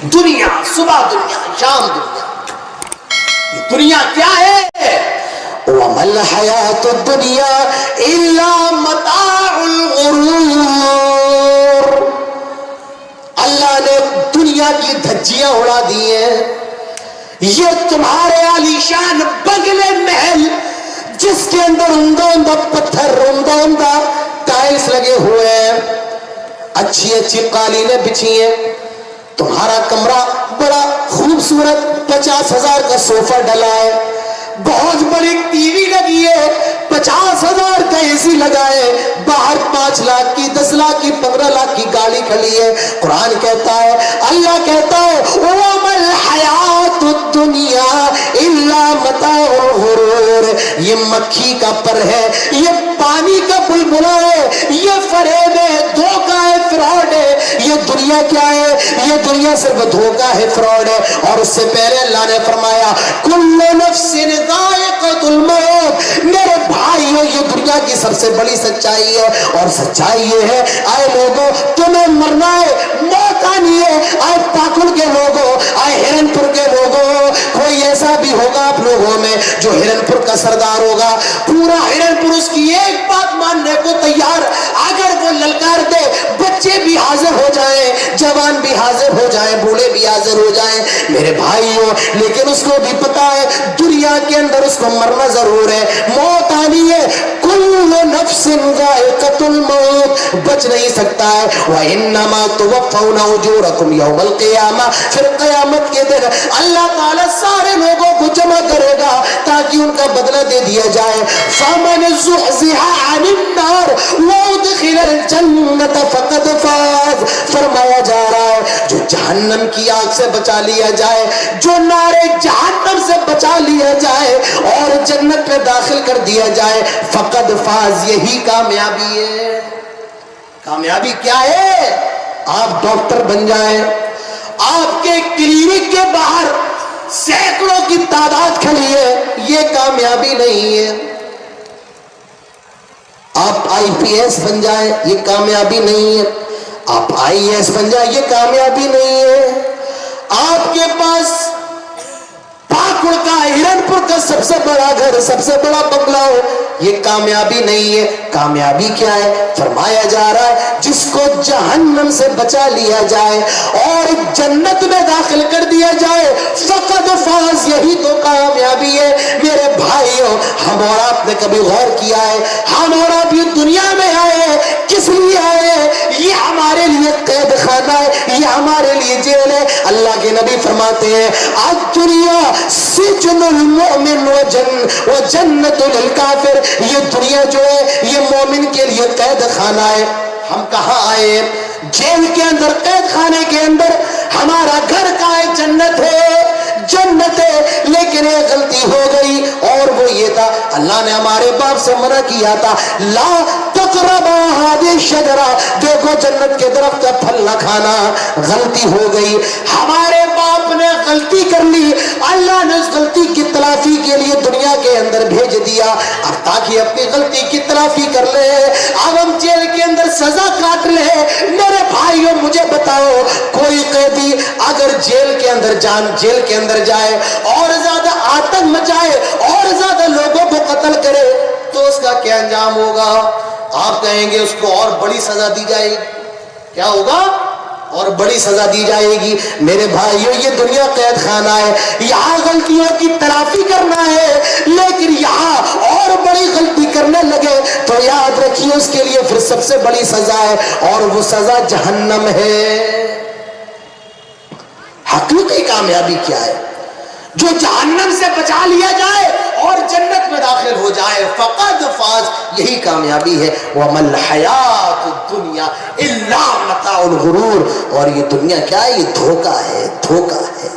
دنیا، صبح دنیا، شام دنیا، یہ دنیا کیا ہے؟ وَمَا الْحَيَاةُ الدُّنْيَا إِلَّا مَتَاعُ الْغُرُورِ۔ اللہ نے دنیا کی دھجیاں اڑا دی ہیں، یہ تمہارے عالیشان بنگلے محل جس کے اندر عمدہ عمدہ پتھر، عمدہ عمدہ ٹائلز لگے ہوئے ہیں، اچھی اچھی قالینیں بچھی ہیں، تمہارا کمرہ بڑا خوبصورت 50,000 کا صوفہ ڈلا ہے، بہت بڑی ٹی وی لگی ہے، 50,000 کا اے سی لگا ہے، باہر 5 لاکھ کی، 10 لاکھ کی، 15 لاکھ کی گاڑی کھڑی ہے۔ قرآن کہتا ہے، اللہ کہتا ہے وَمَا الْحَيَاةُ الدُّنْيَا إِلَّا مَتَاعُ الْغُرُورِ۔ یہ مکھی کا پر ہے، یہ پانی کا بلبلا ہے، یہ فریب ہے، دھوکہ ہے، فراڈ ہے۔ یہ دنیا کیا ہے؟ یہ دنیا صرف دھوکہ ہے، فراڈ ہے۔ اور اس سے پہلے اللہ نے فرمایا کل نفس ذائقۃ الموت۔ میرے بھائیو، یہ دنیا کی سب سے بڑی سچائی ہے، اور سچائی یہ ہے اے لوگوں تمہیں مرنا ہے، موت آنی ہے۔ اے پاکڑ کے لوگوں، اے ہرن پور کے لوگوں، کوئی ایسا بھی ہوگا آپ لوگوں میں جو ہرن پور کا سردار ہوگا، پورا ہرن پور اس کی ایک بات ماننے کو تیار، اگر وہ للکار دے بچے بھی حاضر ہو جائیں، جوان بھی حاضر ہو جائیں، بوڑھے بھی حاضر ہو جائیں میرے بھائیوں، لیکن اس کو بھی پتا ہے دنیا کے اندر اس کو مرنا ضرور ہے، موت آنی ہے۔ کل نفس ذائقۃ الموت، بچ نہیں سکتا ہے۔ وَإِنَّمَا تُوَفَّوْنَ أُجُورَكُمْ يَوْمَ الْقِيَامَةِ، پھر قیامت کے دن اللہ تعالیٰ سارے لوگوں کو جمع کرے گا تاکہ ان کا بدلہ دے دیا جائے۔ فَمَنِ زُحْزِحَ عَنِ النَّارِ وَأُدْخِلَ الْجَنَّةَ فَقَدْ فَازَ۔ فرمایا جا رہا ہے جو جہنم کی آگ سے بچا لیا جائے، جو نارے جہنم سے بچا لیا جائے اور جنت میں داخل کر دیا جائے، فقد فاز، یہی کامیابی ہے۔ کامیابی کیا ہے؟ آپ ڈاکٹر بن جائیں، آپ کے کلینک کے باہر سینکڑوں کی تعداد کھڑی ہے، یہ کامیابی نہیں ہے۔ آپ IPS بن جائیں، یہ کامیابی نہیں ہے۔ آپ IAS بن جائیں، یہ کامیابی نہیں ہے۔ آپ کے پاس پاکڑ کا، ہرن پور کا سب سے بڑا گھر، سب سے بڑا بنگلہ ہو، یہ کامیابی نہیں ہے۔ کامیابی کیا ہے؟ فرمایا جا رہا ہے جس کو جہنم سے بچا لیا جائے اور جنت میں داخل کر دیا جائے، فقد فاز، یہی تو کامیابی ہے۔ میرے بھائیوں، ہم اور آپ نے کبھی غور کیا ہے ہم اور آپ یہ دنیا میں آئے کس لیے آئے؟ یہ ہمارے لیے قید خانہ ہے، یہ ہمارے لیے جیل ہے۔ اللہ کے نبی فرماتے ہیں الدنیا سجن المؤمن وجنت للکافر، یہ دنیا جو ہے یہ مومن کے لیے قید خانہ ہے۔ ہم کہاں آئے؟ جیل کے اندر، قید خانے کے اندر۔ ہمارا گھر کا ہے، جنت ہے، جنت ہے، لیکن ایک غلطی ہو گئی، اور وہ یہ تھا اللہ نے ہمارے باپ سے منع کیا تھا لا تقربا هذه الشجرہ، دیکھو جنت کے درخت کا پھل نہ کھانا۔ غلطی ہو گئی، ہمارے باپ نے غلطی کر لی، اللہ نے اس غلطی کی تلافی کے لیے دنیا کے اندر بھیج دیا، اب تاکہ اپنی غلطی کی تلافی کر لے، اب ہم جیل کے اندر سزا کاٹ لے۔ میرے بھائیوں مجھے بتاؤ، کوئی قیدی اگر جیل کے اندر جائے اور زیادہ آتنک مچائے اور زیادہ لوگوں کو قتل کرے تو اس کا کیا انجام ہوگا؟ آپ کہیں گے اس کو اور بڑی سزا دی جائے گی۔ کیا ہوگا؟ اور بڑی سزا دی جائے گی۔ میرے بھائیوں، یہ دنیا قید خانہ ہے، یہاں غلطیوں کی تلافی کرنا ہے، لیکن یہاں اور بڑی غلطی کرنے لگے تو یاد رکھیے اس کے لیے پھر سب سے بڑی سزا ہے، اور وہ سزا جہنم ہے۔ حقیقی کامیابی کیا ہے؟ جو جہنم سے بچا لیا جائے اور جنت میں داخل ہو جائے، فقد فاز، یہی کامیابی ہے۔ وَمَا الْحَيَاةُ الدُّنْيَا إِلَّا مَتَاعُ الْغُرُورِ، اور یہ دنیا کیا ہے؟ یہ دھوکہ ہے، دھوکہ ہے۔